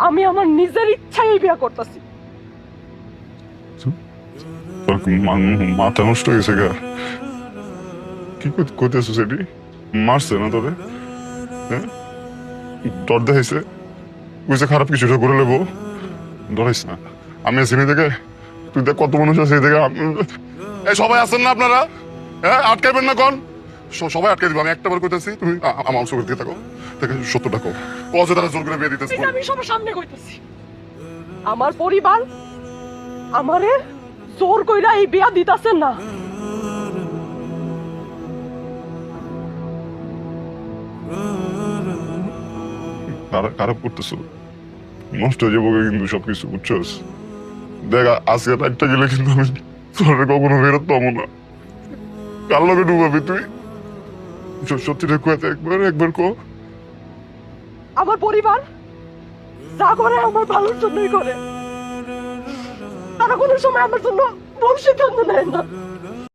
আমি আমার নিজের ইচ্ছায় বিয়ে করতেছি। মাথা নষ্ট হয়ে গেছে গা? কি করতেছো সেটি? মারছে না তোরে? হ্যাঁ, ডর দেখাইছে, বুঝছে খারাপ কিছুটা করে নেবো। ডরাইস না, আমি আছি না দেখে। তুই দেখ কত মানুষ আছে এই দেখে। এই সবাই আছেন না আপনারা? হ্যাঁ, আটকাইবেন না কোন? সবাই আটকাই দিব। আমি একটা বার কইতেছি, তুমি আমার অংশ দিকে থাকো, দেখে সত্যটা কো কজে তারা জোর করে বিয়ে দিতেছে। আমি সবার সামনে কইতেছি, আমার পরিবার আমারে জোর কইরা এই বিয়া দিতাছে না। খারাপ করতেছো, নষ্ট হয়ে যাবো কিন্তু সবকিছু, বুঝছস? দেখ আজকে রাতটা গেলে কিন্তু আমি তোর কখনো ফেরত পাবো না। কার লগে ডুবাবি তুই? সত্যিটা কুয়াতে একবার একবার কো। আমার পরিবার যা করে আমার ভালোর জন্যই করে, তারা কোনো সময় আমার জন্য ভুল সিদ্ধান্ত নেয় না।